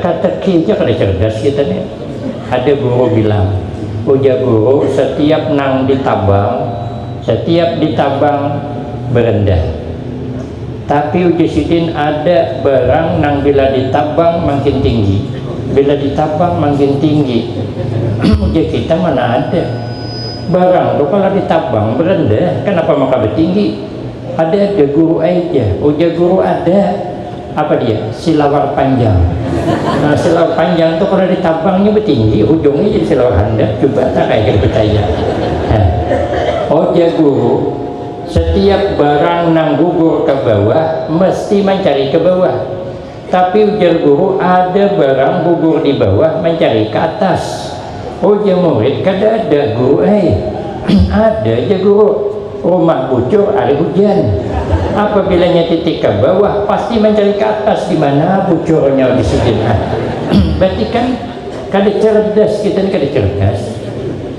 teka-teki aja kada cerdas kita nih. Ada guru bilang, uja guru setiap nang ditabang berendah. Tapi uji sidin ada barang nang bila ditabang makin tinggi, bila ditabang makin tinggi. Uji kita mana ada barang tuh kalau ditabang berendah, kenapa maka bertinggi? Ada guru aja, uji guru ada apa dia? Silawar panjang. Nah, silawar panjang tuh kalau ditabangnya bertinggi, ujungnya jadi silawar handap, coba tak kayak percaya. Uji guru setiap barang nang gugur ke bawah mesti mencari ke bawah, tapi ujar guru ada barang gugur di bawah mencari ke atas. Ujar murid kada ada guru ada aja guru. Rumah bocor hari hujan, apabila titik ke bawah pasti mencari ke atas di mana bocornya di sini. Berarti kan kada cerdas kita, kada cerdas.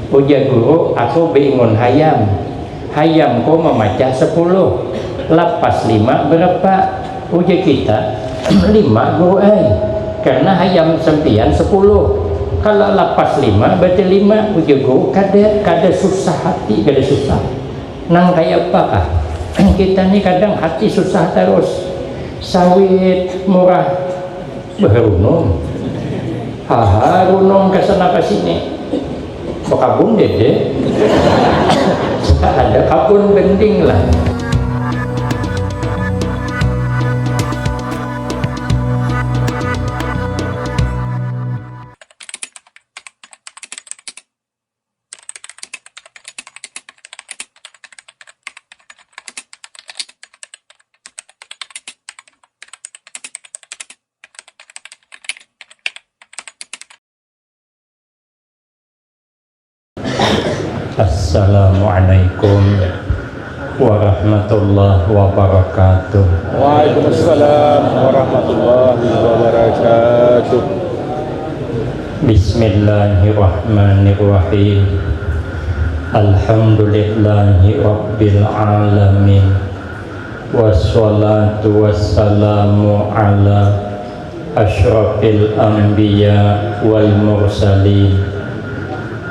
Ujar guru aku bingung hayam kau memecah 10, lapas 5 berapa? Uji kita 5 guru karena hayam sempian 10, kalau lapas 5 berarti 5. Uji guru kada susah hati, kada susah nang kayak apakah kita nih kadang hati susah terus, sawit murah berunung runung kesana kesini bekabun dede ada kabun bending lah. Assalamualaikum warahmatullahi wabarakatuh. Waalaikumsalam warahmatullahi wabarakatuh. Bismillahirrahmanirrahim. Alhamdulillahi rabbil alamin. Wassalatu wassalamu ala asyrafil anbiya wal mursalin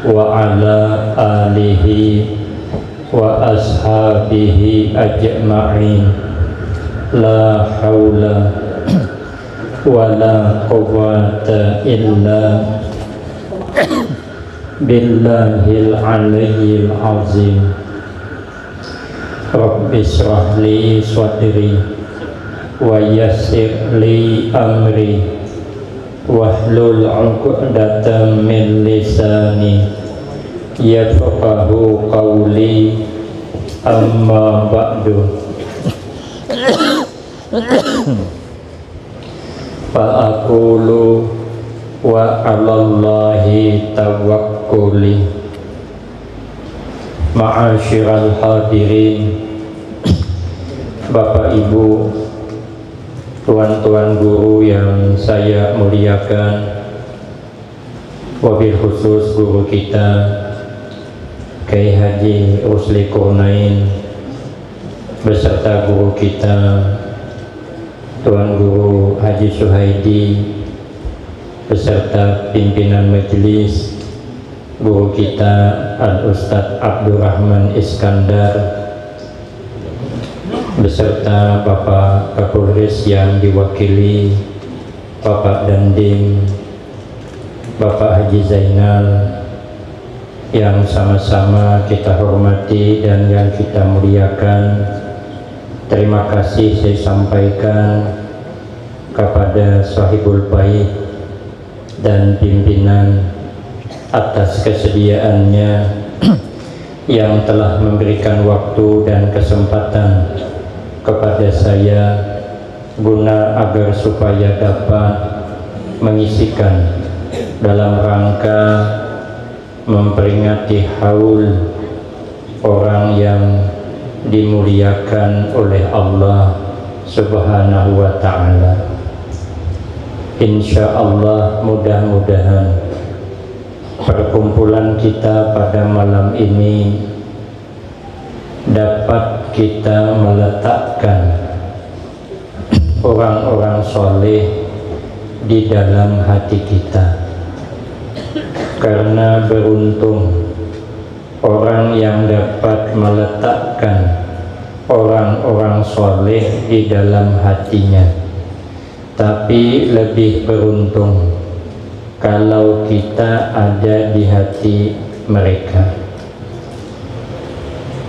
wa ala alihi wa ashabihi ajma'in. La haula wa la quwwata illa billahil aliyyil azim. Rabbi shrah li sadri wa yassir li amri wahlul 'uqdatam min lisani yafqahu qawli. Amma ba'du. Fa aqulu wa 'alallahi tawakkuli. Ma'asyiral hadirin, Bapak Ibu, tuan-tuan guru yang saya muliakan, wabil khusus guru kita Kiai Haji Rusli Kurnain beserta guru kita Tuan Guru Haji Suhaidi beserta pimpinan majelis, guru kita Al-Ustadz Abdurrahman Iskandar beserta Bapak Kapolres yang diwakili Bapak Dandim, Bapak Haji Zainal, yang sama-sama kita hormati dan yang kita muliakan. Terima kasih saya sampaikan kepada Sahibul Bait dan pimpinan atas kesediaannya yang telah memberikan waktu dan kesempatan kepada saya guna agar supaya dapat mengisikan dalam rangka memperingati haul orang yang dimuliakan oleh Allah Subhanahu wa ta'ala. Insya Allah mudah-mudahan perkumpulan kita pada malam ini dapat kita meletakkan orang-orang soleh di dalam hati kita. Karena beruntung orang yang dapat meletakkan orang-orang soleh di dalam hatinya. Tapi lebih beruntung kalau kita ada di hati mereka.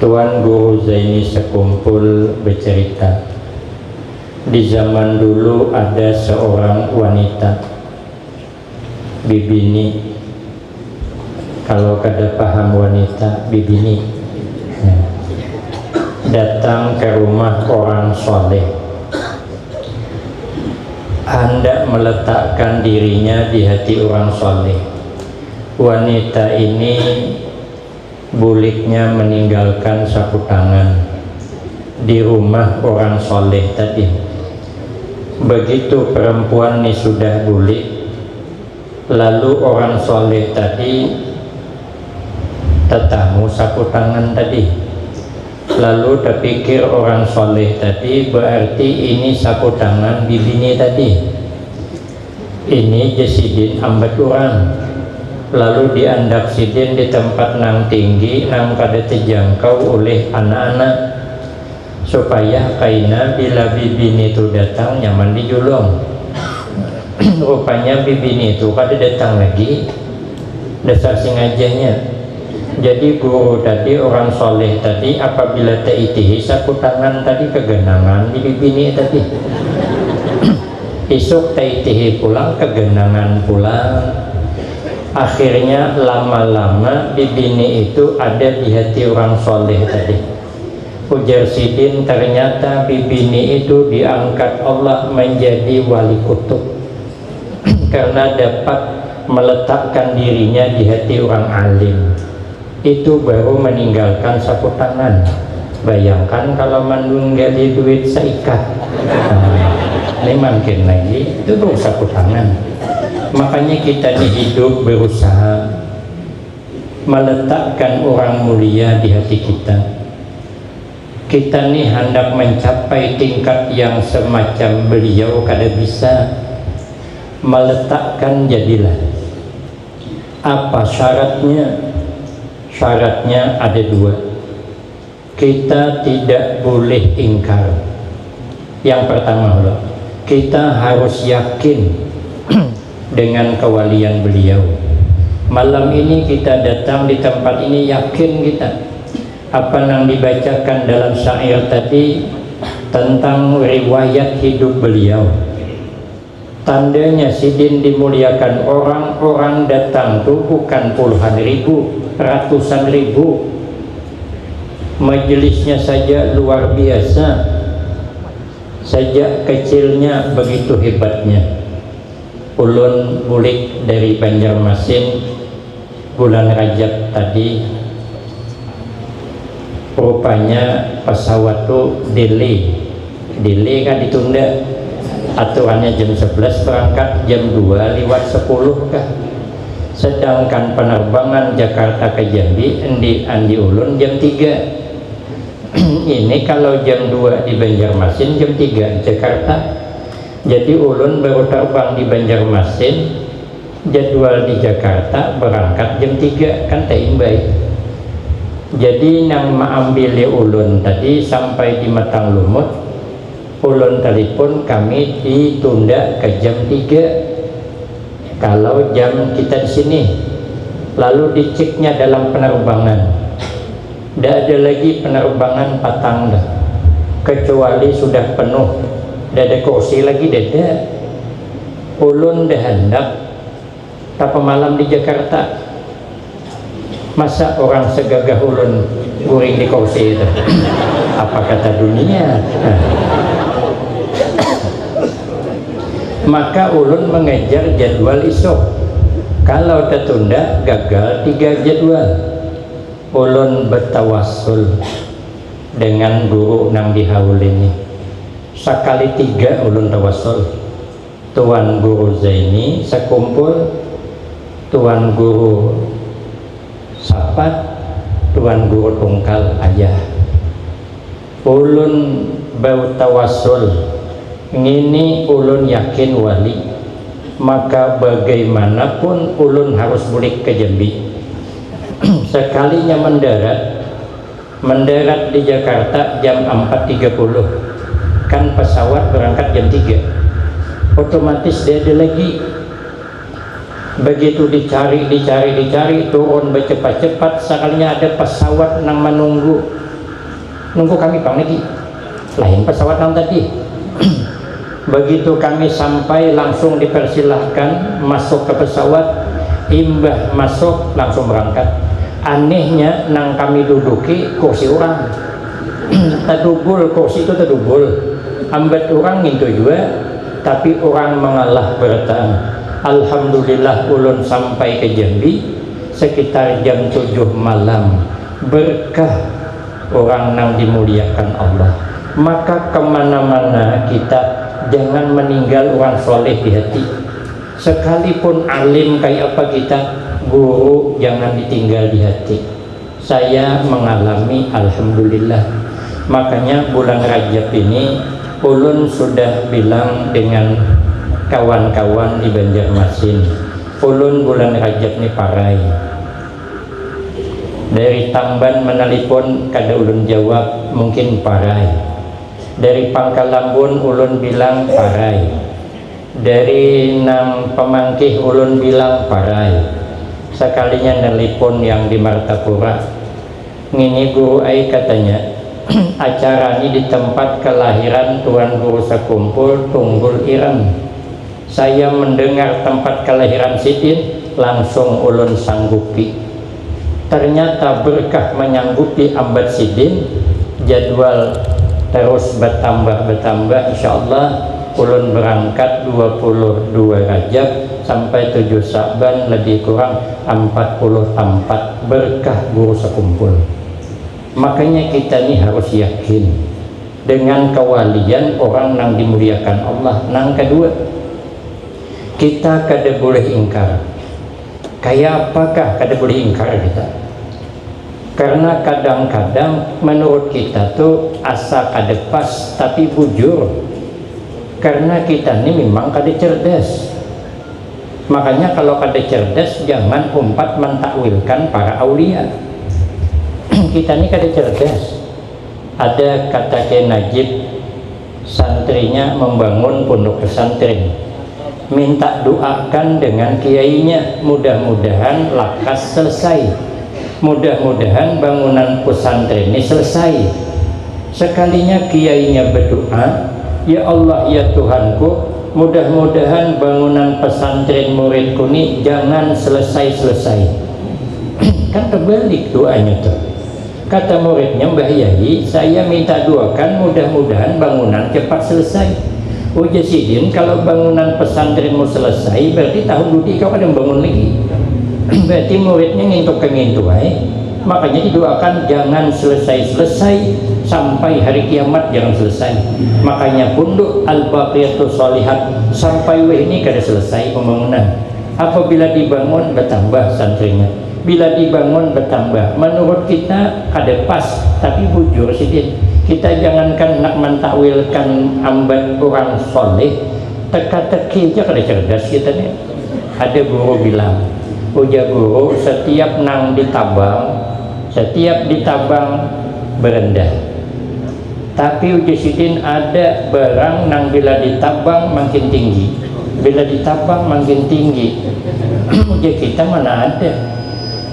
Tuan Guru Zaini sekumpul bercerita, di zaman dulu ada seorang wanita, bibini. Kalau kada paham wanita, bibini, datang ke rumah orang soleh, hendak meletakkan dirinya di hati orang soleh. Wanita ini buliknya meninggalkan sapu tangan di rumah orang soleh tadi. Begitu perempuan ini sudah bulik, lalu orang soleh tadi tetamu sapu tangan tadi, lalu terpikir orang soleh tadi, berarti ini sapu tangan bibini tadi, ini jesidin ambat orang. Lalu diandak sidin di tempat nang tinggi, nang kada terjangkau oleh anak-anak, supaya kaina bila bibini itu datang nyaman dijulung. Rupanya bibini itu kada datang lagi, dasar singajanya. Jadi guru tadi, orang soleh tadi, apabila taitihi sapu tangan tadi kegenangan di bibini tadi. Isuk taitihi pulang kegenangan pulang. Akhirnya lama-lama bibini itu ada di hati orang soleh tadi. Ujar sidin, ternyata bibini itu diangkat Allah menjadi wali kutub karena dapat meletakkan dirinya di hati orang alim. Itu baru meninggalkan sapu tangan. Bayangkan kalau menunggali duit seikat, ini makin lagi itu tuh sapu tangan. Makanya kita ini hidup berusaha meletakkan orang mulia di hati kita. Kita ini hendak mencapai tingkat yang semacam beliau kada bisa. Meletakkan jadilah. Apa syaratnya? Syaratnya ada dua. Kita tidak boleh ingkar. Yang pertama, kita harus yakin dengan kewalian beliau. Malam ini kita datang di tempat ini yakin kita apa yang dibacakan dalam syair tadi tentang riwayat hidup beliau. Tandanya sidin dimuliakan, orang-orang datang tuh bukan puluhan ribu, ratusan ribu. Majelisnya saja luar biasa. Sejak kecilnya begitu hebatnya. Ulun bulik dari Banjarmasin bulan Rajab tadi, rupanya pesawat tuh delay kan ditunda, aturannya jam 11 berangkat, jam 2 lewat 10 kah, sedangkan penerbangan Jakarta ke Jambi andi ulun jam 3. Ini kalau jam 2 di Banjarmasin, jam 3 Jakarta. Jadi ulun baru terbang di Banjarmasin, jadwal di Jakarta berangkat jam 3, kan teimbai. Jadi nang maambili ulun tadi sampai di Matang Lumut, ulun telepon kami ditunda ke jam 3 kalau jam kita di sini. Lalu diceknya dalam penerbangan, tidak ada lagi penerbangan patang dah, kecuali sudah penuh. Tidak ada kursi lagi, tidak. Ulun dah hendak tapa malam di Jakarta. Masa orang segagah ulun guring di kursi itu? Apa kata dunia? Maka ulun mengejar jadwal esok. Kalau tertunda, gagal 3 jadwal. Ulun bertawassul dengan guru nang dihaul ini. Sekali 3 ulun tawassul. Tuan Guru Zaini sekumpul, Tuan Guru Sapat, Tuan Guru Tungkal ayah. Ulun bau tawassul ngini ulun yakin wali. maka bagaimanapun ulun harus balik ke Jambi. Sekalinya mendarat di Jakarta jam 4.30, kan pesawat berangkat jam 3, otomatis dia ada lagi. Begitu dicari turun bercepat-cepat, sekalinya ada pesawat nang menunggu kami pang lagi, lain pesawat yang tadi. Begitu kami sampai langsung dipersilahkan masuk ke pesawat, imbah masuk langsung berangkat. Anehnya nang kami duduki kursi orang tadubul, kursi itu tadubul, ambat orang itu juga, tapi orang mengalah bertahan. Alhamdulillah ulun sampai ke Jambi sekitar jam 7 malam, berkah orang nang dimuliakan Allah. Maka kemana-mana kita jangan meninggal orang soleh di hati. Sekalipun alim kayak apa kita, guru jangan ditinggal di hati. Saya mengalami alhamdulillah. Makanya bulan Rajab ini ulun sudah bilang dengan kawan-kawan di Banjarmasin, ulun bulan Rajab ini parai. Dari Tamban menelpon kada ulun jawab, mungkin parai. Dari Pangkalambun ulun bilang parai. Dari nang Pemangkih ulun bilang parai. Sekalinya nelpon yang di Martapura, ngini guru ai katanya, acara ini di tempat kelahiran Tuan Guru Sekumpul Tunggul Ireng. Saya mendengar tempat kelahiran Sidin, langsung ulun sanggupi. Ternyata berkah menyanggupi ambat Sidin, jadwal terus bertambah insyaallah ulun berangkat 22 Rajab sampai 7 Sa'ban, lebih kurang 44 berkah Guru Sekumpul. Makanya kita ini harus yakin dengan kewalian orang yang dimuliakan Allah. Nang kedua, kita kada boleh ingkar. Kayak apakah kada boleh ingkar kita? Karena kadang-kadang menurut kita tuh asa kada pas tapi bujur. Karena kita ini memang kada cerdas. Makanya kalau kada cerdas jangan umpat mentakwilkan para aulia. Kita ini kada cerdas. Ada kata Kiai Najib, santrinya membangun pondok pesantren, minta doakan dengan kiainya, mudah-mudahan lakas selesai, mudah-mudahan bangunan pesantren ini selesai. Sekalinya kiainya berdoa, ya Allah ya Tuhanku, mudah-mudahan bangunan pesantren muridku ini jangan selesai-selesai. Kan terbalik doanya tuh. Kata muridnya, Mbah Yai, saya minta doakan mudah-mudahan bangunan cepat selesai. Uja Sidin, kalau bangunan pesantrenmu selesai, berarti tahun budi kau ada bangun lagi. Berarti muridnya ngintuk ke ngintuai. Makanya didoakan jangan selesai-selesai sampai hari kiamat, jangan selesai. Makanya punduk Al-Baqiyatus Shalihat sampai ini kada selesai pembangunan. Apabila dibangun bertambah santrinya, bila dibangun bertambah. Menurut kita kada pas, tapi bujur Sidin. Kita jangankan nak mentakwilkan ambat orang soleh, teka-teki aja kada cerdas kita nih. Ada guru bilang, uja guru setiap nang ditabang berendah. Tapi uja Sidin ada barang nang bila ditabang makin tinggi, bila ditabang makin tinggi. Uja kita mana ada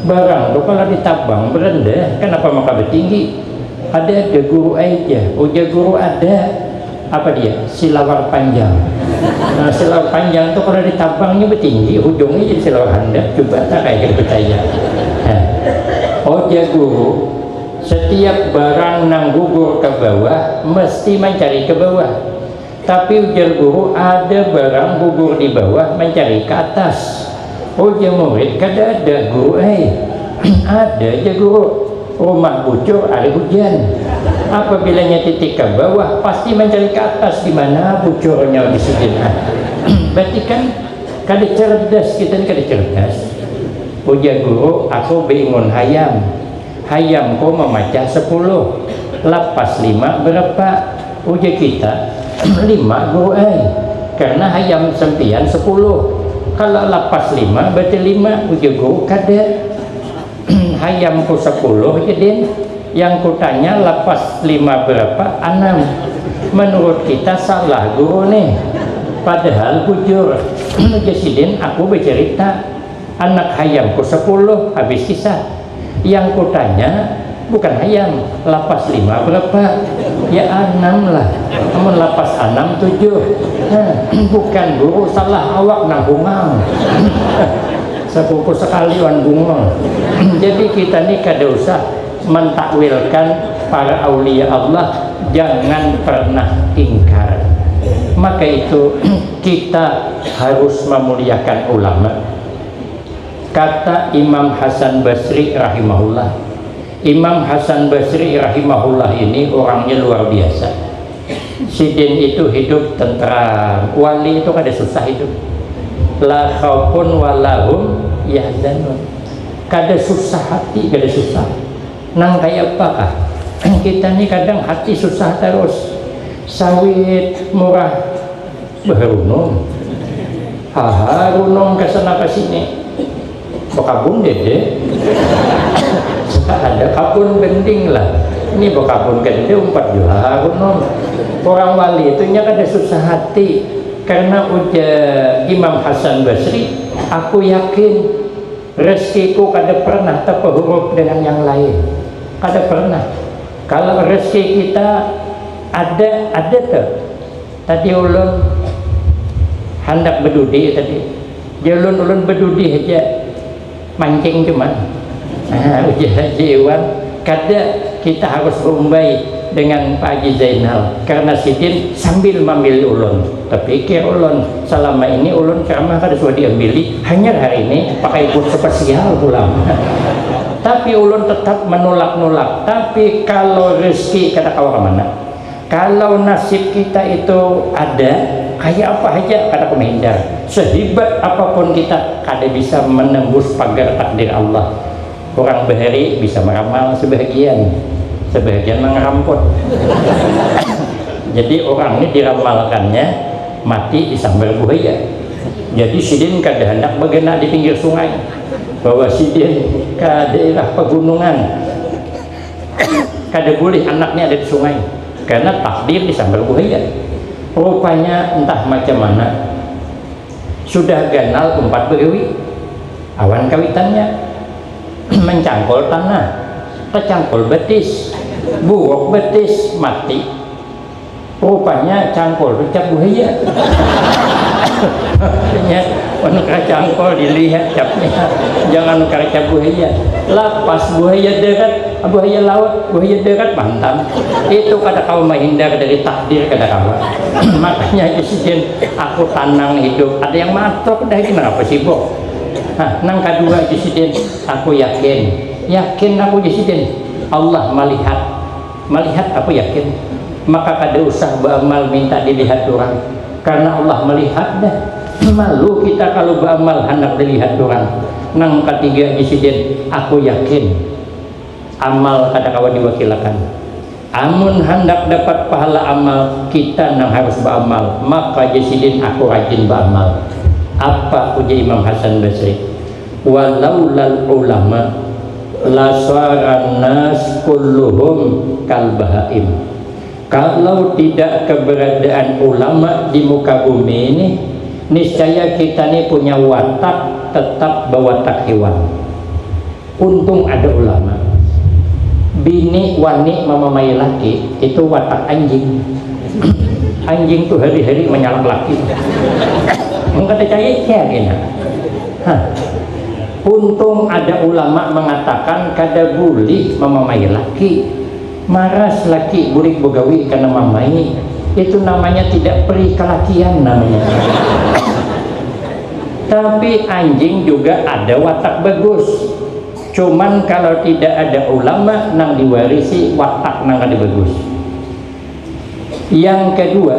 barang tuh kalau ditabang berendah, kenapa maka bertinggi? Ada guru aja, uja guru ada apa dia? Silawar panjang. Nah, silawar panjang tuh kalau ditabangnya bertinggi, ujungnya jadi silawar handap. Coba tak kayak gitu saya. Uja guru setiap barang nang gugur ke bawah mesti mencari ke bawah. Tapi ujar guru ada barang gugur di bawah mencari ke atas. Ujar murid kada ada guru ada aja guru. Rumah bocor ada hujan, apabila titik ke bawah pasti mencari ke atas, di mana bocornya di sini. Berarti kan kada cerdas, kita ini kada cerdas. Ujar guru, aku bingung hayamku memecah 10, lapas 5 berapa? Ujar kita 5 guru karena hayam sempian 10. Kalau lapas 5 berarti 5 ujugo kada. Hayam ku 10 jadi yang kutanya lapas 5 berapa? 6. Menurut kita salah guru nih. Padahal bujur Jasidin aku bercerita anak hayamku 10 habis kisah. Yang kutanya bukan hayam, lapas 5 berapa? Ya 6 lah. Namun lapas 6 7. Bukan guru salah, awak nanggungang. Sepupu sekali wan bungol. Jadi kita nih kada usah mentakwilkan para aulia Allah, jangan pernah ingkar. Maka itu kita harus memuliakan ulama. Kata Imam Hasan Basri rahimahullah. Imam Hasan Basri rahimahullah ini orangnya luar biasa. Sidin itu hidup tentram, wali itu kada susah hidup. La khaufun walahum yahzanun. Kada susah hati, kada susah. Nang kayak apakah? Kita nih kadang hati susah terus. Sawit murah berunung. Haha runung kesana kesini. Bekabun dede. Ada kabun bending lah. Ini bekabun gede 4 juta runung. Orang wali itu nya kada susah hati. Karena ujar Imam Hasan Basri, aku yakin rezekiku kada pernah terhuruf dengan yang lain. Kada pernah. Kalau rezeki kita ada tuh. Tadi ulun hendak berdudi tadi. Ulun berdudi aja mancing cuman. Ujar Haji Iwan, kada kita harus berumbai dengan Pak Haji Zainal karena Sidin sambil memilih ulun. Tapi pikir ulun selama ini ulun ceramah kada sudah diambil, hanya hari ini pakai bus spesial pulang. Tapi ulun tetap menolak-nolak. Tapi kalau rezeki kada kawa kemana, kalau nasib kita itu ada kayak apa aja kada menghindar. Sehebat apapun kita kada bisa menembus pagar takdir Allah. Orang bahari bisa meramal sebagian mengeramput. Jadi orang ini diramalkannya mati disambar buaya. Jadi Sidin kada hendak bergenak di pinggir sungai, bahwa Sidin ke daerah pegunungan kada boleh anaknya ada di sungai karena takdir disambar buaya. Rupanya entah macam mana sudah ganal 4 begawi awan kawitannya mencangkol tanah, kecangkol betis, buok betis mati. Rupanya cangkol recap buaya. Anu cangkol dilihat capnya, jangan recap buaya. Lapas buaya dekat, buaya laut, buaya dekat mantan. Itu kada kau menghindar dari takdir kada kau. Makanya Sidin aku tanang hidup. Ada yang matok dah kenapa sibuk? Nang kedua Sidin aku yakin aku Sidin Allah melihat aku yakin, maka kada usah beramal minta dilihat orang karena Allah melihat dah. Malu kita kalau beramal hendak dilihat orang. Nang ketiga Sidin aku yakin amal kada kawa diwakilkan. Amun hendak dapat pahala amal kita nang harus beramal, maka Sidin aku rajin beramal. Apa uji Imam Hasan Basri? Walaulal ulama lasaran nas kulluhum kal bahaim. Kalau tidak keberadaan ulama di muka bumi ini, niscaya kita ini punya watak tetap berwatak hewan. Untung ada ulama. Bini wani mamamai laki itu watak anjing. Anjing tuh hari-hari menyalak laki. Mengkata cahaya kena. Untung ada ulama mengatakan kada boleh memamai laki. Maras laki burik begawi karena mamai. Itu namanya tidak peri kelakian namanya. Tapi anjing juga ada watak bagus. Cuman kalau tidak ada ulama nang diwarisi watak nang kada bagus. Yang kedua,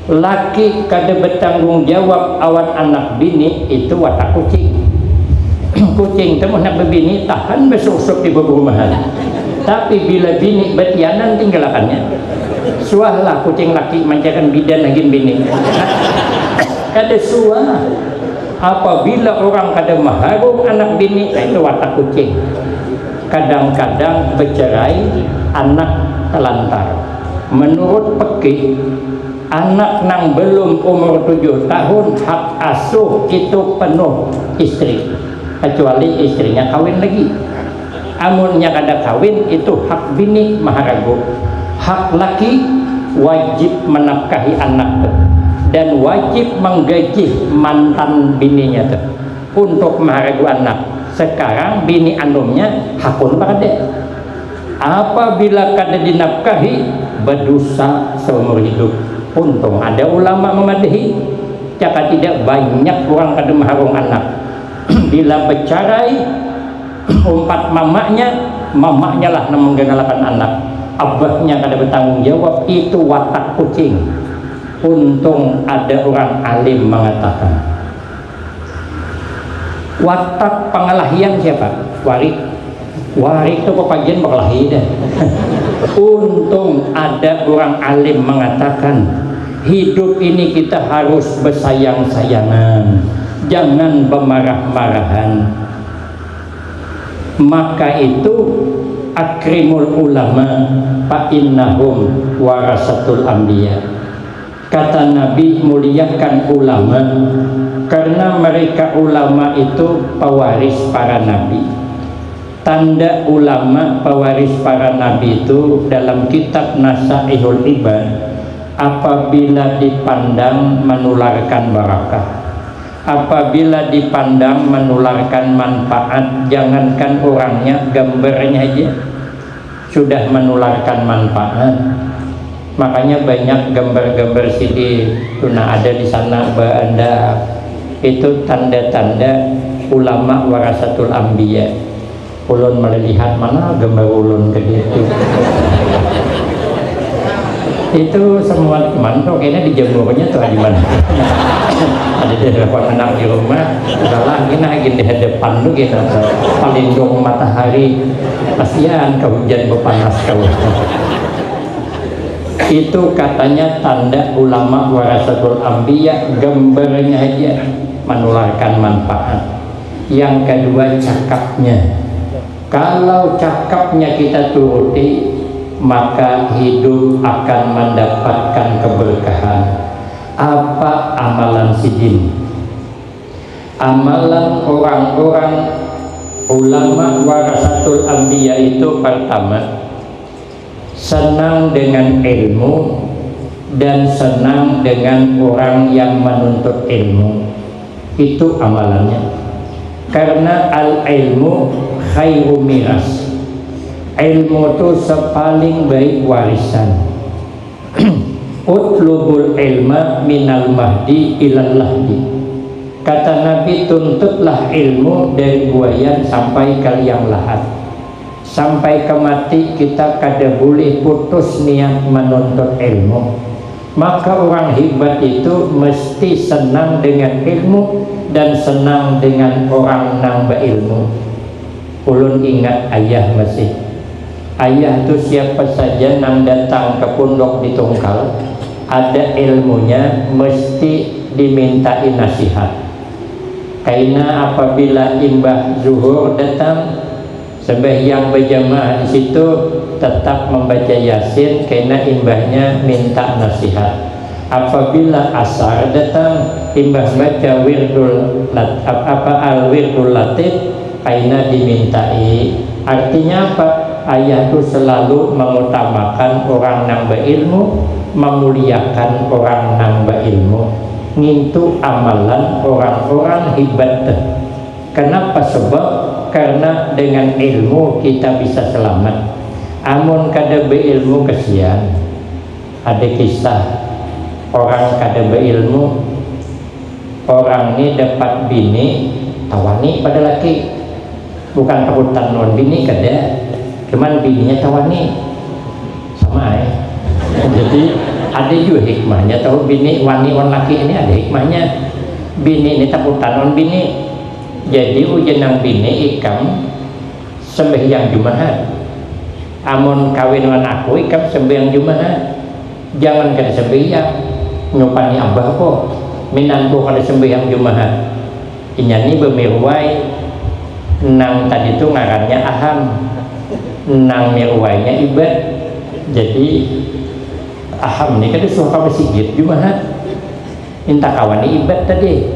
laki kada bertanggung jawab awan anak bini itu watak kucing. Kucing temu nak berbini tahan besusuk di berumahan. Tapi bila bini betianan tinggalkannya. suah lah kucing laki manjakan bidan lagi bini kada suah. Apabila orang kada maharum anak bini, itu watak kucing. Kadang-kadang bercerai anak telantar. Menurut fikih, anak nang belum umur 7 tahun hak asuh itu penuh istri, kecuali istrinya kawin lagi. Amunnya kada kawin itu hak bini maharagu. Hak laki wajib menafkahi anak tuh, dan wajib menggaji mantan bininya tuh untuk maharagu anak. Sekarang bini andungnya hakun pada. Apabila kada dinafkahi berdosa seumur hidup. Untung ada ulama memadahi, jika tidak banyak orang kada maharum anak. Bila bercerai umpat mamanya lah yang menggenalakan anak, abahnya kada bertanggung jawab, itu watak kucing. Untung ada orang alim mengatakan watak pengelahian siapa? Warik itu pepajian berkelahi dah. Untung ada orang alim mengatakan hidup ini kita harus bersayang-sayangan, jangan bermarah-marahan. Maka itu akrimul ulama fa innahum warasatul anbiya. Kata Nabi, muliakan ulama karena mereka ulama itu pewaris para nabi. Tanda ulama pewaris para nabi itu dalam kitab Nasaihul Ibad, apabila dipandang menularkan barakah, apabila dipandang menularkan manfaat, jangankan orangnya, gambarnya aja sudah menularkan manfaat. Makanya banyak gambar-gambar CD tuna ada di sana Anda, itu tanda-tanda ulama warasatul anbiya. Ulun melihat mana gambar ulun ke gitu. Itu semua teman tuh kayaknya dijemurnya tuh di mana. Ada di depan anak di rumah, salah gini di hadapan tuh gitu. Palindung matahari, kasihan kehujan berpanas kau. Itu katanya tanda ulama warasatul anbiya, gambarnya aja menularkan manfaat. Yang kedua cakapnya. Kalau cakapnya kita turuti, maka hidup akan mendapatkan keberkahan. Apa amalan sidin? Amalan orang-orang ulama warasatul anbiya itu pertama, senang dengan ilmu dan senang dengan orang yang menuntut ilmu. Itu amalannya. Karena al-ilmu khairu miras. Ilmu itu sepaling baik warisan. Utlubul ilma minal mahdi ilal lahdi. Kata Nabi, tuntutlah ilmu dari buayan sampai ke liang lahat. Sampai ke mati kita kada boleh putus niat menuntut ilmu. Maka orang hebat itu mesti senang dengan ilmu dan senang dengan orang nang berilmu. Ulun ingat ayah masih. Ayah itu siapa saja nang datang ke pondok di Tungkal, ada ilmunya mesti dimintai nasihat. Karena apabila imbah zuhur datang, sembahyang berjamaah di situ tetap membaca Yasin karena imbahnya minta nasihat. Apabila asar datang, imbah baca wirdul al-wirdul latif karena dimintai. Artinya apa? Ayah itu selalu mengutamakan orang nang berilmu, memuliakan orang nang berilmu. Ngintu amalan orang-orang hebat. Kenapa? Sebab karena dengan ilmu kita bisa selamat. Amun kada berilmu kesian. Ada kisah orang kada berilmu, orang ini dapat bini tawani pada laki, bukan takutan non bini kada, cuman bininya tawani sama jadi ada juga hikmahnya. Tahu bini wani on laki ini ada hikmahnya. Bini ini takutan non bini, jadi ujian nang bini ikam sembahyang Jumat. Amun kawin wan aku ikam sembahyang Jumat. Jangan kada sembahyang nyupani abah kok minanku kada sembahyang Jumaat. Inyani bemirwai nang tadi itu ngarannya Aham, nang mirwainya Ibad. Jadi Aham ini kada suka ke masjid Jumaat, minta kawani Ibad tadi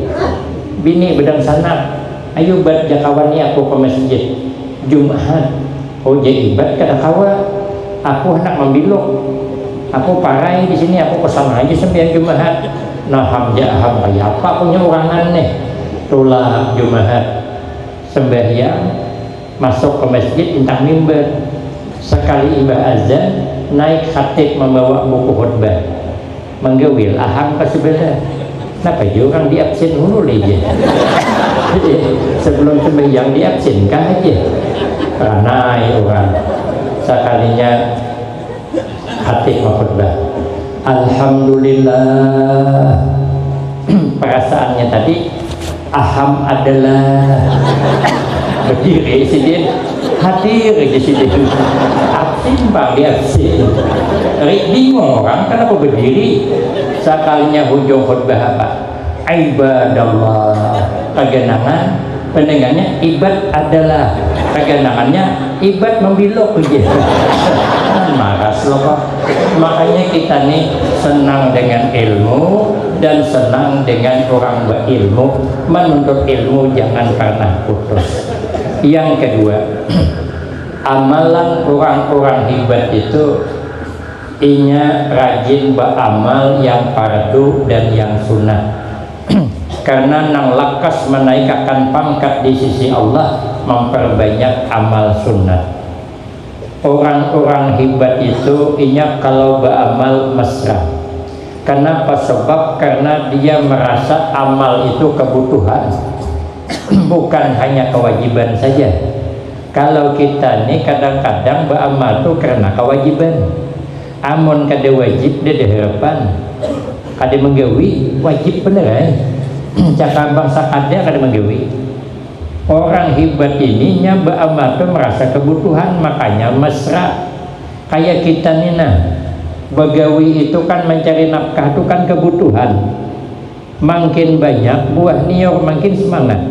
bini bedang sanak, ayo Bad jakawani aku ke masjid Jumaat. Oh jadi Ibad kada kawa, aku hendak membilok, aku parai di sini, aku kesana aja sembahyang Jumaat. Nah Aham kayak apa punya orangan nih, tolak Jumaat sembahyang masuk ke masjid intang mimbar, sekali imbah azan naik khatib membawa buku khutbah, menggewil Aham ke sebelah. Kenapa juga orang diabsen dulu aja? Sebelum sembahyang diabsenkan aja. Ranai orang sekalinya khatib khutbah. Alhamdulillah. Perasaannya tadi Aham adalah berdiri sidin, hadir di sidin, absen bang diabsen. Bingung orang kenapa berdiri. Sekalinya hujung khutbah apa? Ibadallah. Kegenangan pendengarnya ibad adalah, kegenangannya ibad membilok aja. Marah loh. Makanya kita nih senang dengan ilmu dan senang dengan orang berilmu. Menuntut ilmu jangan pernah putus. Yang kedua, amalan orang-orang hebat itu inya rajin beramal yang fardu dan yang sunnah. Karena nang lakas menaikkan pangkat di sisi Allah memperbanyak amal sunnah. Orang-orang hebat itu inya kalau beramal mesra. Kenapa? Sebab karena dia merasa amal itu kebutuhan, bukan hanya kewajiban saja. Kalau kita nih kadang-kadang beramal itu karena kewajiban. Amun kada wajib dia harapan, kada menggawi wajib bener cakap bangsa kada menggawi. Orang hebat ini nya beramal tu merasa kebutuhan, makanya mesra. Kayak kita nih nah, begawi itu kan mencari nafkah itu kan kebutuhan. Makin banyak buah nior makin semangat,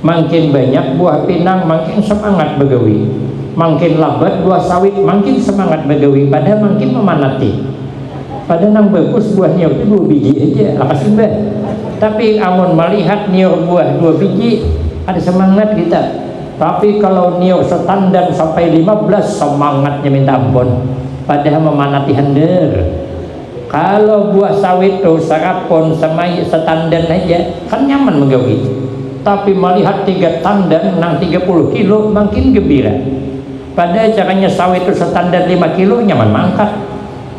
makin banyak buah pinang makin semangat begawi. Makin lambat buah sawit makin semangat begawi, padahal makin memanati. Padahal nang bagus buah nior itu 2 biji aja lakas imbah. Tapi amun melihat nior buah 2 biji ada semangat kita. Tapi kalau nior standar sampai 15 semangatnya minta ampun, padahal memanati hender. Kalau buah sawit tuh sarapon sama standar aja kan nyaman menggawi. Tapi melihat 3 tandan nang 30 kilo makin gembira. Padahal caranya sawit itu standar 5 kilo nyaman mangkat.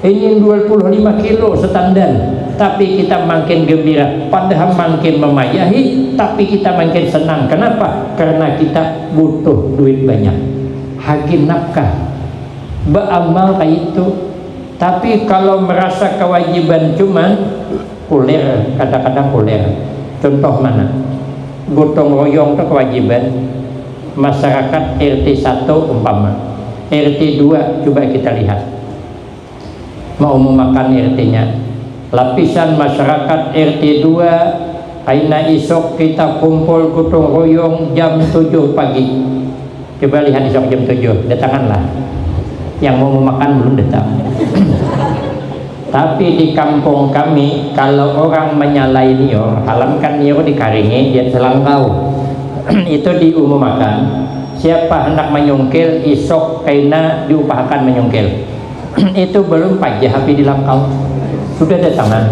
Ini 25 kilo standar, tapi kita makin gembira. Padahal makin memayahi, tapi kita makin senang. Kenapa? Karena kita butuh duit banyak. Hakim nafkah, beramal kayak itu. Tapi kalau merasa kewajiban cuman kuler, kadang-kadang kuler. Contoh mana? Gotong royong itu kewajiban. Masyarakat RT 1 umpama, RT 2 coba kita lihat mau makan RT-nya, lapisan masyarakat RT 2 aina isok kita kumpul gotong royong jam 7 pagi. Coba lihat isok jam 7, datanganlah. Yang mau makan belum datang. Tapi di kampung kami kalau orang menyalai nior, halamkan nior dikaringi dia selangkau. Itu diumumkan, siapa hendak menyungkil isok kaina diupahakan menyungkil. Itu belum pajak tapi dilangkau sudah datangan.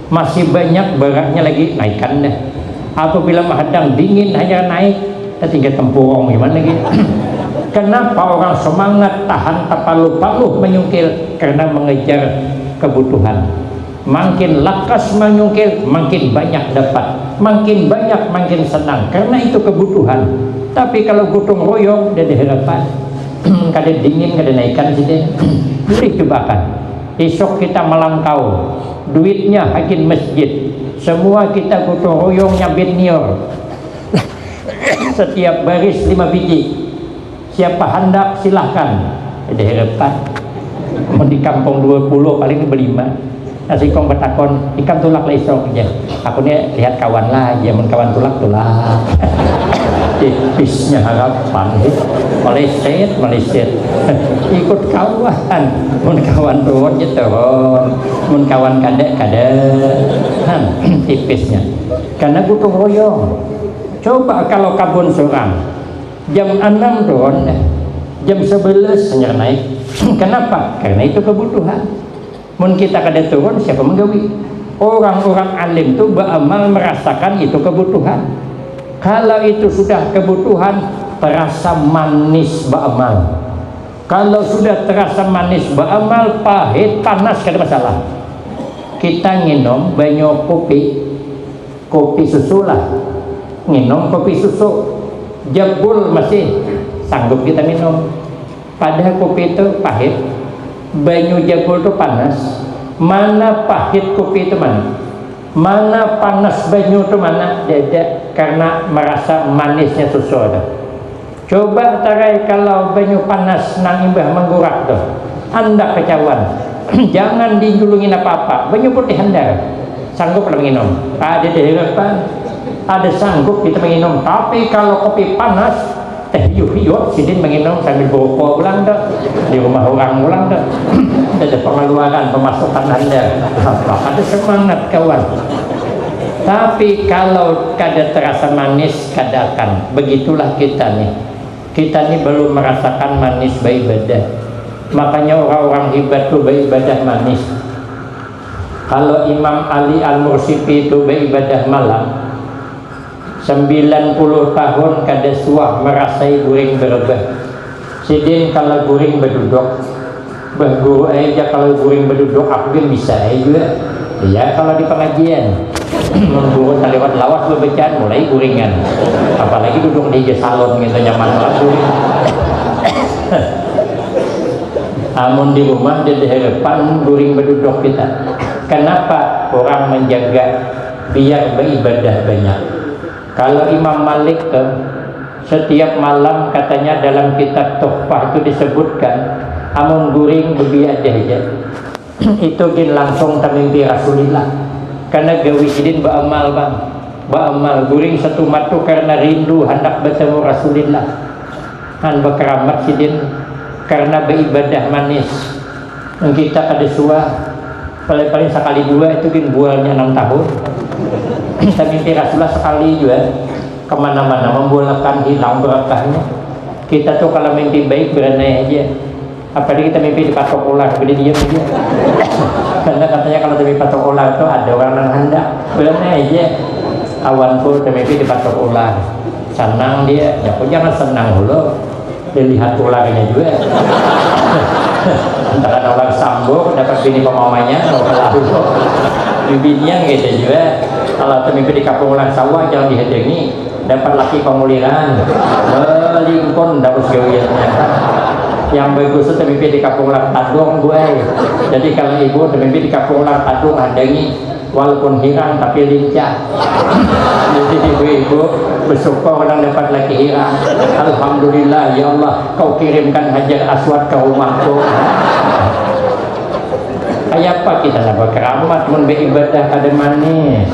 Masih banyak beratnya lagi naikkan dah. Apabila menghadang dingin hanya naik, tinggal tempurung gimana lagi. Kenapa orang semangat tahan paluh-paluh menyungkil? Karena mengejar kebutuhan. Makin lakas menyungkil makin banyak dapat, makin banyak makin senang, karena itu kebutuhan. Tapi kalau gotong royong dia diharapan kada dingin kada naikkan sini. Boleh cobakan esok kita melangkau duitnya hakin masjid, semua kita gotong royong nyabit nior. Setiap baris 5 biji, siapa hendak silahkan. Diharapan mau di kampung 20 paling berlima. Nasi kong bertakon ikam tulak lah isok aja. Aku nih lihat kawan lah aja, mun kawan tulak tipisnya harapan meleset ikut kawan, mun kawan turun ya turun, mun kawan kadek tipisnya karena butuh royong. Coba kalau kabun seorang jam 6 turun, jam 11 hanya naik. Kenapa? Karena itu kebutuhan. Mun kita kada turun siapa menggawi? Orang-orang alim itu beramal merasakan itu kebutuhan. Kalau itu sudah kebutuhan, terasa manis beramal. Kalau sudah terasa manis beramal, pahit panas kada masalah. Kita nginum banyak kopi susu lah, nginum kopi susu jebul masih sanggup kita minum. Padahal kopi itu pahit, banyu jebul itu panas. Mana pahit kopi itu mana panas banyu itu mana? Tidak, karena merasa manisnya susu itu. Coba tarai kalau banyu panas nang imbah menggurak tuh, anda kecawan. Jangan dijulungin apa-apa, banyu putih anda sanggup lah minum. Ada diharapan, ada sanggup kita minum. Tapi kalau kopi panas, teh yuk sidin menginum sambil bawa pulang dah di rumah orang pulang dah. Ada pengeluaran pemasukan anda, ada semangat kawan. Tapi kalau kada terasa manis, kadakan. Begitulah kita nih belum merasakan manis beribadah. Makanya orang-orang hebat tuh beribadah manis. Kalau Imam Ali Al-Mursifi itu beribadah malam 90 tahun kada suah merasai guring berebah. Sidin kalau guring berduduk, berguru aja kalau guring berduduk aku kan bisa juga. Ya kalau di pengajian mengguru lewat lawas berbacaan mulai guringan, apalagi duduk di salon gitu nyaman banget guring. Amun di rumah di hadapan guring berduduk kita. Kenapa? Orang menjaga biar beribadah banyak. Kalau Imam Malik setiap malam katanya dalam kitab Tuhfah itu disebutkan amun guring bebiadah aja itu gin langsung tamimpi Rasulillah karena gawi idin baamal baamal guring satu matu karena rindu hendak bertemu Rasulillah han berkeramat sidin karena beribadah manis. Kita kada suah paling sekali dua itu gin bualnya 6 tahun. Kita mimpi Rasulullah sekali juga kemana-mana membolakkan hilang berkahnya. Kita tuh kalau mimpi baik berenai aja, apalagi kita mimpi dipatok ular beli diam aja. Karena katanya kalau mimpi patok ular tuh ada orang yang hendak berenai aja. Awanku mimpi dipatok ular senang dia, ya kok jangan senang dulu dilihat ularnya juga. Antara orang sambung dapat bini pemamanya bininya gitu juga. Kalau mimpi di kampung ulang sawah jangan dihadangi, dapat laki pemulihan melingkon dapat gawiannya. Yang bagus itu mimpi di kampung ulang tadung gue. Jadi kalau ibu mimpi di kampung ulang tadung hadangi walaupun hirang tapi lincah. Jadi ibu-ibu bersyukur orang dapat laki hirang. Alhamdulillah ya Allah kau kirimkan Hajar Aswad ke rumahku. Kayak apa kita nak berkeramat mun beribadah ada manis.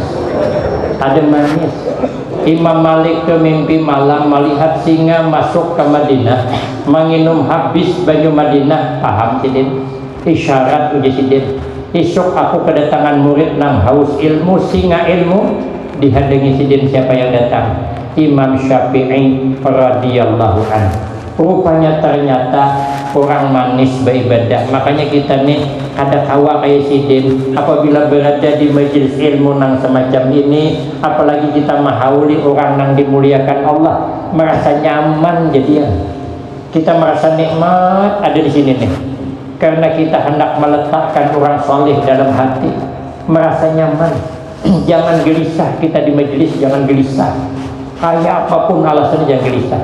Imam Malik ke mimpi malam melihat singa masuk ke Madinah menginum habis banyu Madinah. Paham sidin? Isyarat uji sidin. Esok aku kedatangan murid nang haus ilmu, singa ilmu dihadangi sidin. Siapa yang datang? Imam Syafi'i radhiyallahu anhu. Rupanya ternyata orang manis beribadah. Makanya kita nih ada kawa kayak sidin apabila berada di majelis ilmu nang semacam ini, apalagi kita mahauli orang nang dimuliakan Allah, merasa nyaman jadian. Kita merasa nikmat ada di sini nih. Karena kita hendak meletakkan orang soleh dalam hati, merasa nyaman. Jangan gelisah kita di majelis, jangan gelisah. Kayak apapun alasannya jangan gelisah.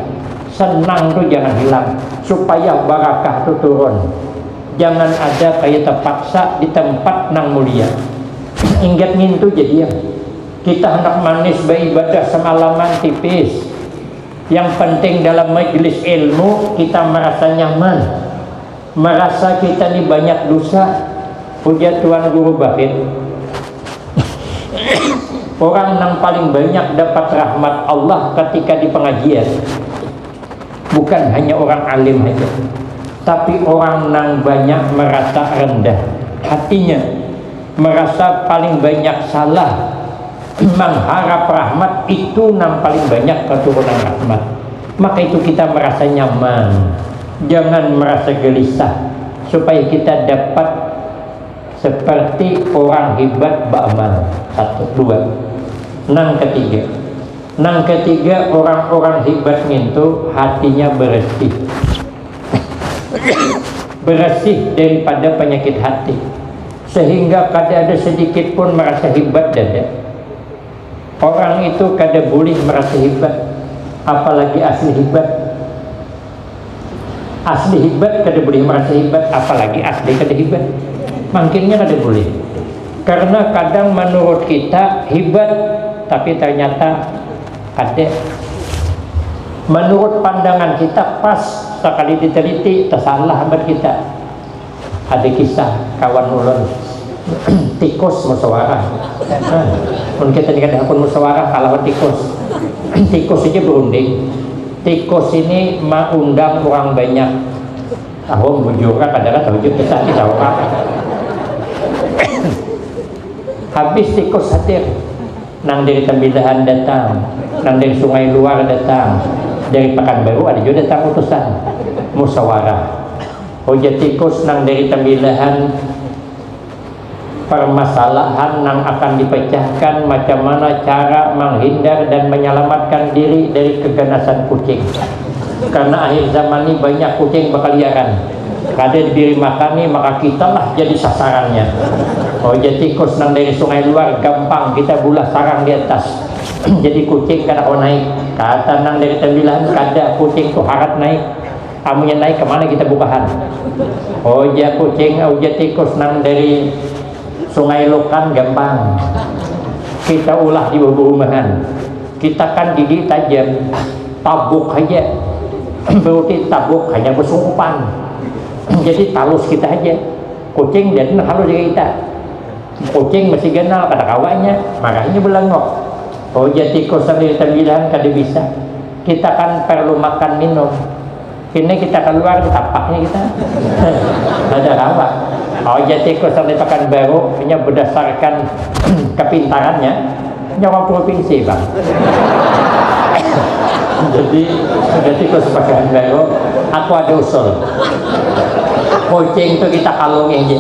Senang tuh jangan hilang supaya barakah tuh turun. Jangan ada kayak terpaksa di tempat nang mulia. Ingat mintu jadi ya. Kita hendak manis beribadah semalaman tipis. Yang penting dalam majelis ilmu kita merasa nyaman. merasa kita ini banyak dosa. Puja Tuan Guru Bahid, orang yang paling banyak dapat rahmat Allah ketika di pengajian bukan hanya orang alim saja, tapi orang yang banyak merasa rendah hatinya, merasa paling banyak salah, mengharap rahmat, itu yang paling banyak keturunan rahmat. Maka itu kita merasa nyaman, jangan merasa gelisah, supaya kita dapat seperti orang hebat beramal. 1, 2. Nang ketiga, orang-orang hebat itu hatinya bersih. Bersih daripada penyakit hati, sehingga kada ada sedikit pun merasa hebat dada. Orang itu kada boleh merasa hebat, apalagi asli hebat. Asli hebat kada boleh merasa hebat, apalagi asli kada hebat. Makinnya kada boleh, karena kadang menurut kita hebat tapi ternyata ada, menurut pandangan kita pas, sekali diteliti tersalah buat kita. Ada kisah kawan ulun tikus musyawarah. Pun kita dikatakan pun musyawarah kalah tikus. Tikus aja berunding. Tikus ini mau undang orang banyak. Tahu bujurnya kadang-kadang tahu kita di tahu. Habis tikus hadir, nang dari Tembilahan datang, nang dari Sungai Luar datang, dari Pekanbaru ada juga datang utusan musyawarah. Hujat tikus nang dari Tembilahan, permasalahan yang akan dipecahkan macam mana cara menghindar dan menyelamatkan diri dari keganasan kucing. Karena akhir zaman ini banyak kucing berkeliaran, kada diberi makan nih, maka kita lah jadi sasarannya. Oh, jadi tikus nang dari Sungai Luar gampang kita bulah sarang di atas. Jadi kucing kada kau naik. Kata nang dari Tembilahan kada, kucing tuh harat naik. Amunya naik kemana kita bukahan. Oh, jadi kucing, oh jadi tikus nang dari Sungai Lokan gampang. Kita ulah di rumahan. Kita kan gigi tajam, tabuk aja. Berarti tabuk hanya bersungkupan. Jadi talus kita aja. Kucing dan halus kita. Kucing masih kenal kata kawannya, makanya belengok. Oh jadi tikus sambil Tembilahan kada bisa. Kita kan perlu makan minum. Ini kita keluar tapaknya kita. Ada rawa. Oh jadi tikus sambil Pekanbaru, ini berdasarkan kepintarannya nyawa provinsi bang. Jadi tikus Pekanbaru, aku ada usul. Kucing itu kita kalungin aja.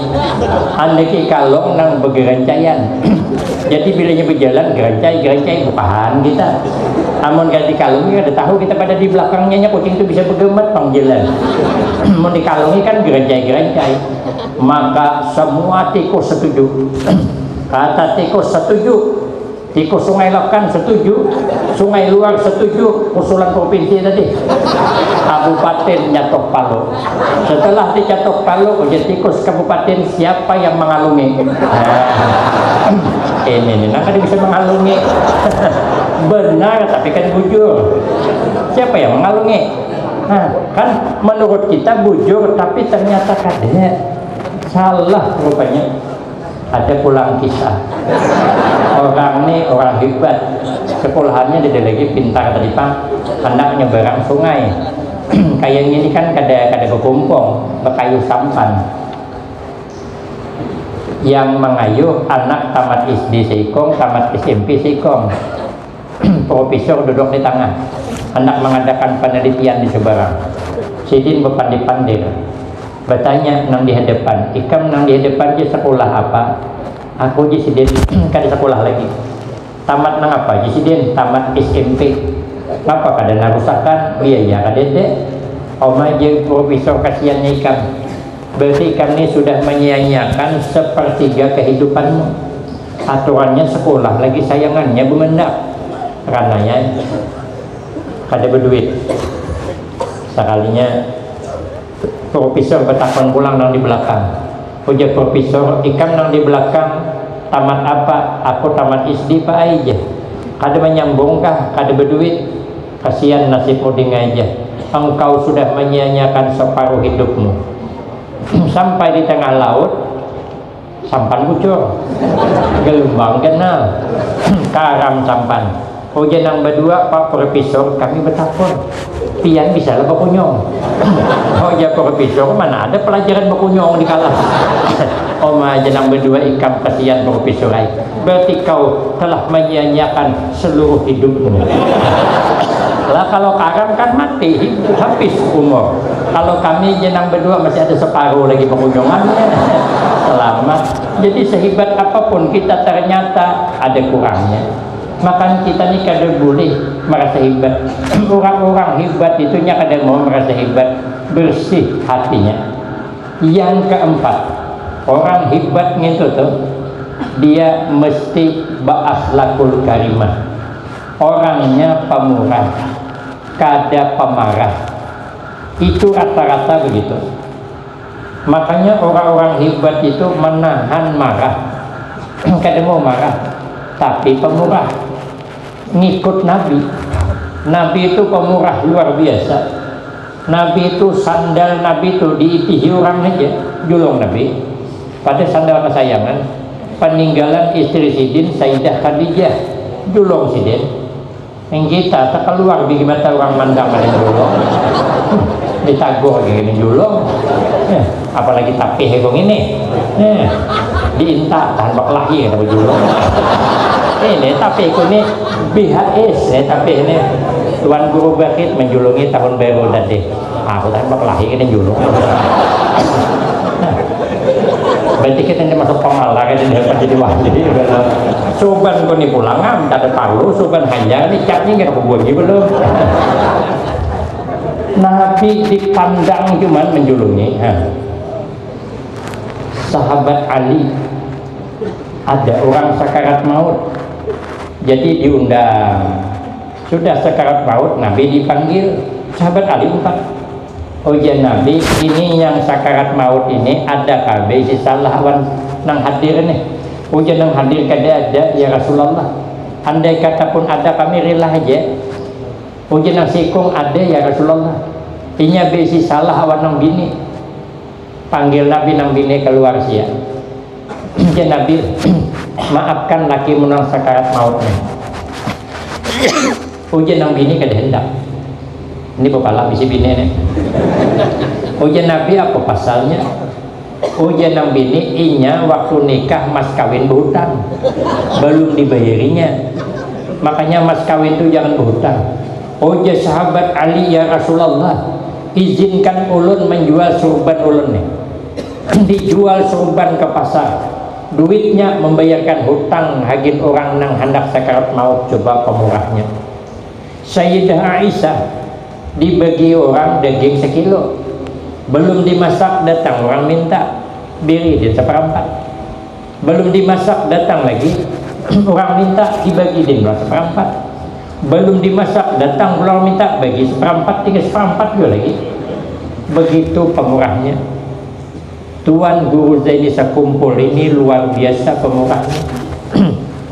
Anda ki kalung nang begerancayan. Jadi bilanya berjalan gerencai bukahan kita. Amun ganti kalungi ada tahu kita pada di belakangnya kucing itu bisa bergemet panggilan. Mau dikalungi kan gerencai. Maka semua tikus setuju. Kata tikus setuju. Tikus Sungai Lokan setuju, Sungai Luar setuju, usulan provinsi tadi. Kabupaten nyatok palu. Setelah dicatok palu, ujian tikus kabupaten siapa yang mengalungi? Ini nah kan bisa mengalungi. Benar tapi kan bujur. Siapa yang mengalungi? Nah, kan menurut kita bujur tapi ternyata kada. Salah rupanya. Ada pulang kisah. Orang ini orang hebat, sekolahannya dia lagi pintar tadi pak, anak nyeberang sungai. Kayaknya ini kan kada berkumpung, berkayu sampan. Yang mengayuh anak tamat SD Sikong, tamat SMP Sikong. Profesor duduk di tengah. Anak mengadakan penelitian di Seberang. Sidin berpandai-pandai. Bertanya nang di hadapan, ikam nang di hadapan je sekolah apa? Aku je sidin kada sekolah lagi. Tamat nang apa? Je sidin tamat SMP. Apa kada narusakan? Iya kada dek. Oma je profesor kasihannya ikam. Berarti ikam ni sudah menyia-nyiakan sepertiga kehidupanmu. Aturannya sekolah lagi sayangannya bemendak. Karenanya kada berduit. Sekalinya profesor bertakon pulang nang di belakang. Ujar profesor, ikam nang di belakang tamat apa? Aku tamat SD pak aja. Kada menyambungkah? Kada berduit. Kasihan nasibmu dengan aja. Engkau sudah menyia-nyiakan separuh hidupmu. Sampai di tengah laut, sampan kucur, gelombang kenal, karam sampan. Hujan yang berdua, Pak Profesor, kami bertakon, pian bisa lah berkunyong. Oh ya Profesor, mana ada pelajaran berkunyong di kalah. Oh majen yang berdua, ikam kasihan Profesor. Berarti kau telah menyia-nyiakan seluruh hidupmu. Lah kalau karam kan mati, habis umur. Kalau kami jenang berdua masih ada separuh lagi pengunjungannya. Selamat. Jadi sehebat apapun kita ternyata ada kurangnya. Maka kita ni kada boleh merasa hebat. Orang-orang hebat itunya kada mau merasa hebat, bersih hatinya. Yang keempat, orang hebat gitu tuh, dia mesti ba'akhlakul karimah. Orangnya pemurah, kada pemarah. Itu rata-rata begitu. Makanya orang-orang hebat itu menahan marah. Kada mau marah, tapi pemurah. Ngikut Nabi. Nabi itu pemurah luar biasa. Nabi itu sandal Nabi itu diitihi orang aja, julung Nabi. Pada sandal kesayangan, peninggalan istri Sidin Sayyidah Khadijah, julung Sidin. Yang kita tak keluar bagi mata orang mandang ada julung. Ditaguh kayak gini julung. Apalagi tapih hegong ini. Diintak tahan baklahi kata julung. Ini tapi ini BHS tapi ini Tuan Guru Bakit menjulungi tahun baru tadi. Aku tak berkelahi ini julung. Berarti kita ini masuk pemalah kan ini jadi wali. Soban kau ni pulang ngam tak ada tahu. Soban hanya ni catnya kita buat belum. Nabi dipandang cuman menjulungi. Sahabat Ali ada orang sakarat maut. Jadi diundang, sudah sekarat maut, Nabi dipanggil, sahabat Ali empat. Oh ya Nabi, ini yang sakarat maut ini ada kabe si salah awan nang hadir nih. Oh ya nang hadir kada ada ya Rasulullah. Andai kata pun ada kami rela aja. Oh ya nang sikung ada ya Rasulullah. Inya be si salah awan nang bini. Panggil Nabi nang bini keluar sia. Ya Nabi, maafkan laki menang sakarat mautnya. Ujian nang bini kada hendak. Ini bapala bisi bini nih. Ujian Nabi apa pasalnya? Ujian nang bini inya waktu nikah mas kawin berhutang, belum dibayarinya. Makanya mas kawin itu jangan berhutang. Ujian sahabat Ali ya Rasulullah, izinkan ulun menjual surban ulun nih. Dijual surban ke pasar. Duitnya membayarkan hutang hagin orang nang hendak sakarat maut. Coba pemurahnya. Sayyidah Aisyah dibagi orang daging sekilo, belum dimasak datang orang minta beri dia seperempat, belum dimasak datang lagi orang minta dibagi dia seperempat, belum dimasak datang orang minta bagi seperempat, tinggal seperempat juga lagi. Begitu pemurahnya. Tuan Guru Zaini sekumpul ini luar biasa pemurahnya.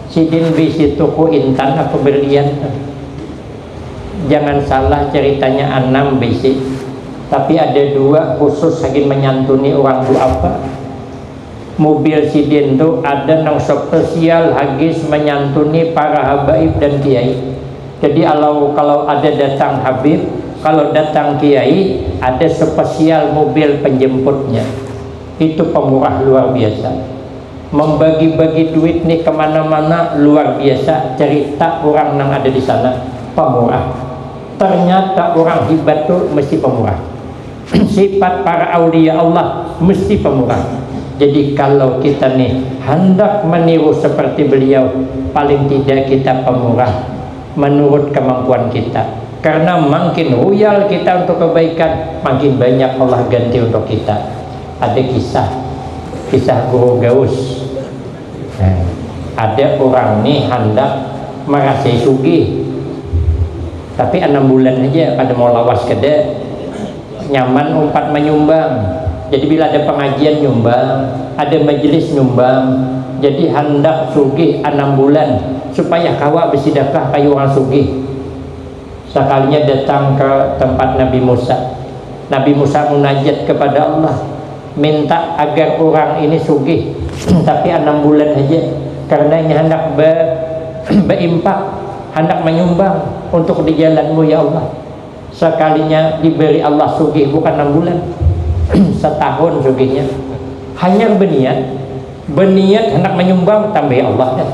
Sidin bisi tuku intan apa berlian. Jangan salah ceritanya 6 bisi, tapi ada 2 khusus lagi menyantuni orang duafa. Mobil Sidin itu ada yang spesial hagis menyantuni para habaib dan kiai. Jadi kalau ada datang habib, kalau datang kiai, ada spesial mobil penjemputnya. Itu pemurah luar biasa. Membagi-bagi duit nih kemana-mana luar biasa. Cerita orang yang ada di sana pemurah. Ternyata orang hebat tuh mesti pemurah. Sifat para aulia Allah mesti pemurah. Jadi kalau kita nih hendak meniru seperti beliau, paling tidak kita pemurah menurut kemampuan kita. Karena makin royal kita untuk kebaikan, makin banyak Allah ganti untuk kita. Ada kisah Guru Gaus. Ada orang nih hendak merasai sugih, tapi 6 bulan aja pada mau lawas kada nyaman umpat menyumbang. Jadi bila ada pengajian nyumbang, ada majelis nyumbang. Jadi hendak sugih 6 bulan supaya kawa bersedekah kayu orang sugih. Sekalinya datang ke tempat Nabi Musa. Nabi Musa munajat kepada Allah, minta agar orang ini sugih tapi 6 bulan aja, karenanya hendak berimpak, hendak menyumbang untuk di jalanmu ya Allah. Sekalinya diberi Allah sugih bukan 6 bulan setahun sugihnya, hanya berniat hendak menyumbang tambah ya Allah dah.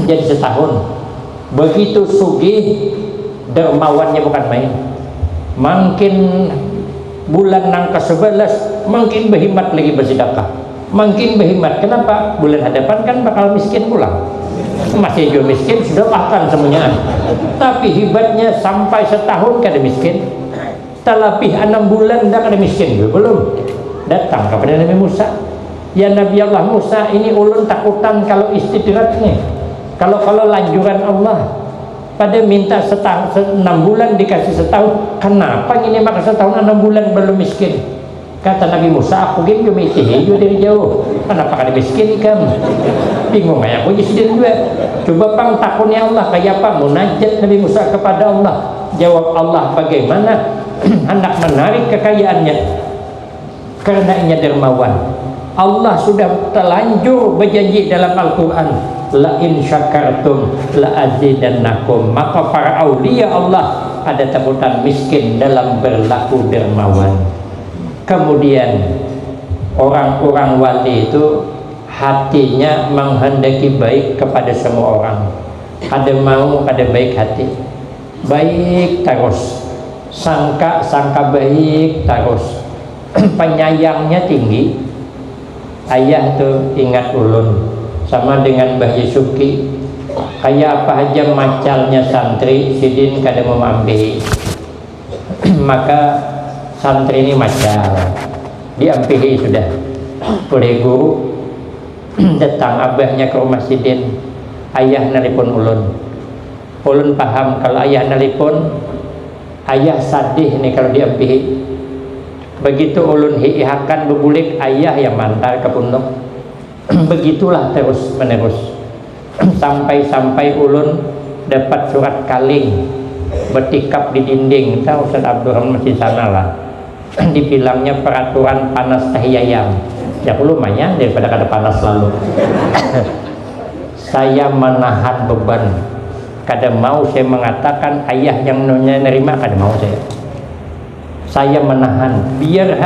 Jadi setahun begitu sugih, dermawannya bukan main. Makin bulan nang ke-11 makin berhemat lagi bersedekah, makin berhemat. Kenapa? Bulan hadapan kan bakal miskin pulang, masih juga miskin sudah makan semuanya. Tapi hebatnya sampai setahun kada miskin, terlebih 6 bulan dah kada miskin juga belum. Datang kepada Nabi Musa, ya Nabi Allah Musa, ini ulun takutan kalau istidratnya, kalau lanjuran Allah pada minta 6 bulan dikasih setahun, kenapa ini maka setahun 6 bulan belum miskin? Kata Nabi Musa, aku gini cuma itihiyo dari jauh, kenapa kada miskin kamu? Bingung ya, aku jadi juga. Coba pang takunnya Allah kayak apa? Munajat Nabi Musa kepada Allah. Jawab Allah bagaimana? Hendak menarik kekayaannya, karena ia dermawan. Allah sudah terlanjur berjanji dalam Al-Quran, la in syakartum la azidannakum. Maka para aulia Allah ada sebutan miskin dalam berlaku dermawan. Kemudian orang-orang wali itu hatinya menghendaki baik kepada semua orang, ada mau ada baik hati, baik terus, sangka baik terus, penyayangnya tinggi. Ayah tuh ingat ulun sama dengan Mbah Yusuki, kayak apa aja macalnya santri sidin kada mau ambil. Maka santri ini macal diampihi sudah oleh guru. Datang abahnya ke rumah sidin, ayah nelpon ulun paham kalau ayah nelpon, ayah sadih nih kalau diampihi. Begitu ulun hihakan bebulik, ayah yang mantar ke pundok. Begitulah terus menerus sampai ulun dapat surat kaling bertikap di dinding. Tahu Ustaz Abdurrahman masih sana lah. Dibilangnya peraturan panas tahyayam. Ya lumayan daripada kada panas lalu. Saya menahan beban, kada mau saya mengatakan ayah yang nerima, kada mau saya menahan biar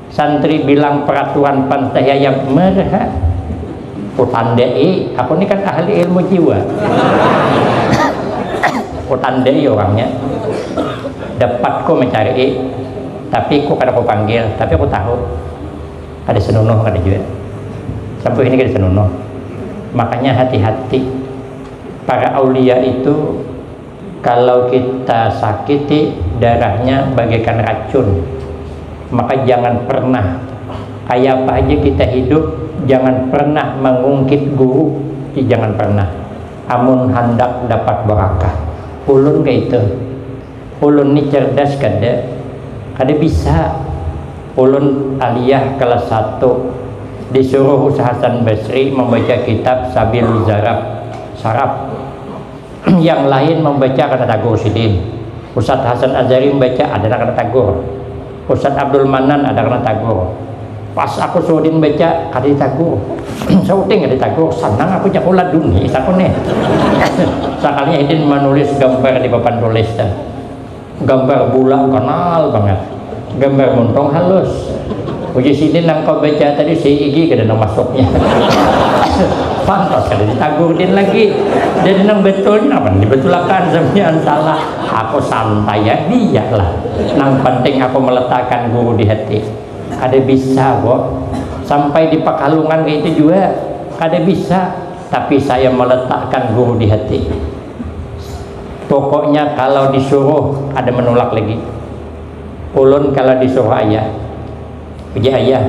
santri bilang peraturan pantayayam merah utandai. Aku ini kan ahli ilmu jiwa. Utandai orangnya dapatku mencari, tapi aku kada aku panggil, tapi aku tahu ada senonoh kada juga sampai ini kada senonoh. Makanya hati-hati para aulia itu, kalau kita sakiti darahnya bagaikan racun. Maka jangan pernah, kayak apa aja kita hidup, jangan pernah mengungkit guru, jangan pernah. Amun hendak dapat barakah, ulun kayak itu. Ulun ini cerdas kada bisa. Ulun aliyah kelas 1 disuruh Ustaz Hasan Basri membaca kitab Sabilul Saraf. Yang lain membaca kata Tagore Sidin. Ustaz Hasan Azhari membaca ada kata Tagore. Ustaz Abdul Manan ada kata Tagore. Pas aku suruhin baca kata Tagore. Sauting kata Tagore, senang aku nyakulah dunia aku nih. Sekalinya Idin menulis gambar di papan tulis dah. Gambar bulan kenal banget. Gambar montong halus. Uji sini nang kau baca tadi si Igi kada nang masuknya. Pantas kada ditagurin lagi. Jadi nang betul apa dibetulakan sampean salah. Aku santai ya dia lah. Nang penting aku meletakkan guru di hati. Kada bisa kok. Sampai di Pekalongan kayak itu juga kada bisa. Tapi saya meletakkan guru di hati. Pokoknya kalau disuruh ada menolak lagi. Ulun kalau disuruh ayah, puji ayah,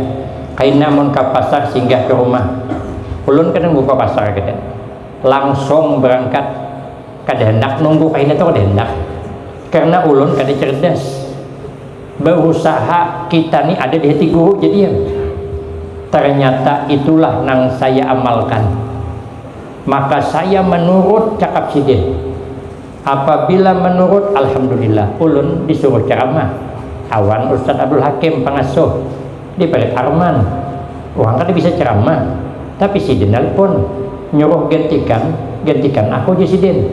kain namun ke pasar singgah ke rumah. Ulun kadang buka pasar kadang, langsung berangkat. Kada hendak nunggu kain itu kada hendak, karena ulun kada cerdas. Berusaha kita nih ada di hati guru jadi ya. Ternyata itulah nang saya amalkan. Maka saya menurut cakap sidin. Apabila menurut, alhamdulillah ulun disuruh ceramah. Awan Ustaz Abdul Hakim pengasuh di Parit Arman. Orang kan bisa ceramah, tapi Sidin nelpon nyuruh gantikan aku aja Sidin.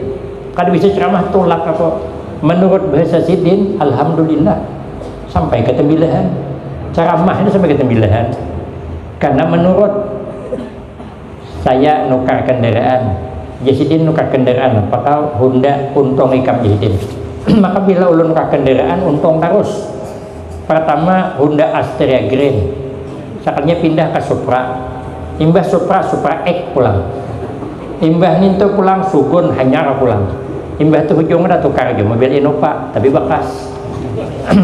Kan bisa ceramah tolak aku. Menurut bahasa Sidin, alhamdulillah sampai ke tembilahan. Ceramah itu sampai ke tembilahan. Karena menurut saya nukar kendaraan, Jasidin nukar kendaraan, apakah Honda untung ikam Jasidin. Maka bila ulun nukar kendaraan untung terus. Pertama Honda Astrea Green, sekarangnya pindah ke Supra, imbah Supra X pulang, imbah Ninto pulang, Sugun Hanyara pulang, imbah tuh ujungnya tukar aja mobil Innova tapi bekas.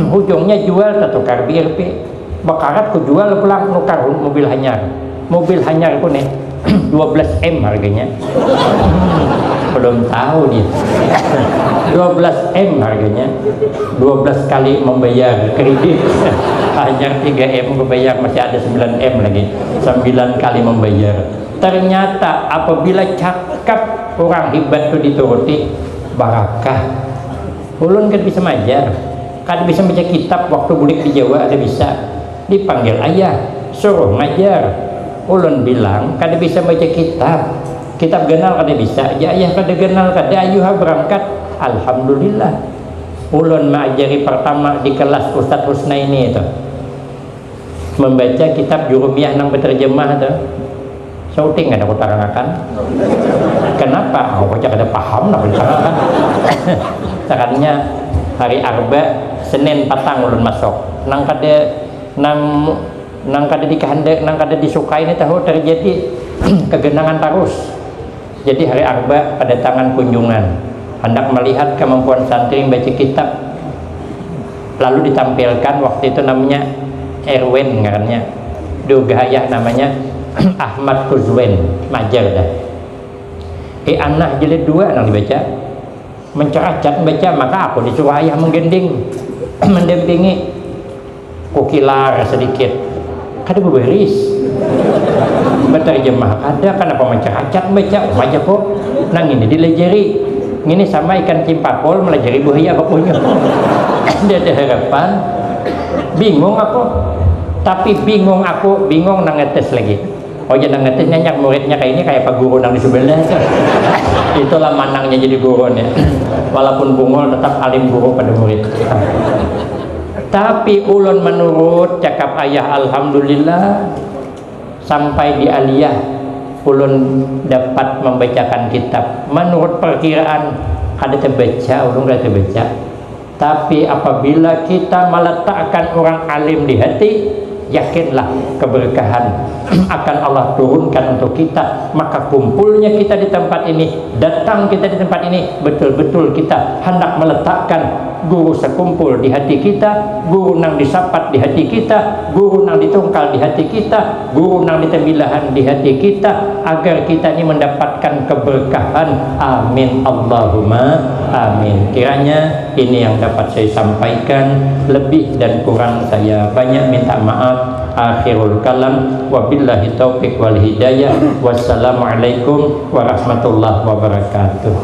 Ujungnya jual tukar BRP, bakarat ku jual pulang nukar mobil Hanyar pun 12M harganya. Belum tahu dia. 12M harganya. 12 kali membayar kredit. Hanya 3M membayar, masih ada 9M lagi. 9 kali membayar. Ternyata apabila cakap orang hebat itu dituruti, barakah. Ulun kan bisa majar, kan bisa baca kitab. Waktu bulik di Jawa ada bisa dipanggil ayah, suruh ngajar. Ulun bilang kada bisa baca kitab genal kada bisa, ya ayah kada genal kada ayuha berangkat. Alhamdulillah ulun mengajari pertama di kelas Ustadz Husnaini itu membaca kitab Jurumiyah nang berterjemah itu. Syuting ada kutaranakan kenapa? Oh baca kada paham nak kutaranakan. Sekarangnya hari Arba Senin patang ulun masuk nang kada dikehendak, nang kada disukai ini tahu terjadi kegenangan terus. Jadi hari Arba pada tangan kunjungan hendak melihat kemampuan santri membaca kitab, lalu ditampilkan waktu itu namanya Erwin ngarannya, Dugahayah namanya Ahmad Kuzwen majar dah. Anak jilid 2 nang dibaca menceracak baca, maka aku disuruh ayah menggending mendampingi kukilar sedikit kada beberis berterjemah ada kenapa menceracak baca baca kok nang ini dilajari ini sama ikan cimpakol melajari buaya apa punya. Dia ada harapan, bingung aku nang ngetes lagi. Oh ya nang ngetes nyanyak muridnya kayak ini kayak pak guru nang di sebelah. Itulah manangnya jadi guru nih. Walaupun bungol tetap alim guru pada murid. Tapi ulun menurut cakap ayah alhamdulillah sampai di aliyah ulun dapat membacakan kitab. Menurut perkiraan ada terbaca, ulun ada terbaca. Tapi apabila kita meletakkan orang alim di hati, yakinlah keberkahan akan Allah turunkan untuk kita. Maka kumpulnya kita di tempat ini, datang kita di tempat ini, betul-betul kita hendak meletakkan guru sekumpul di hati kita, guru nang disapat di hati kita, guru nang ditungkal di hati kita, guru nang ditembilahan di hati kita, agar kita ini mendapatkan keberkahan. Amin Allahumma amin. Kiranya ini yang dapat saya sampaikan, lebih dan kurang saya banyak minta maaf. Akhirul kalam, wabillahi taufiq wal hidayah. Wassalamualaikum warahmatullahi wabarakatuh.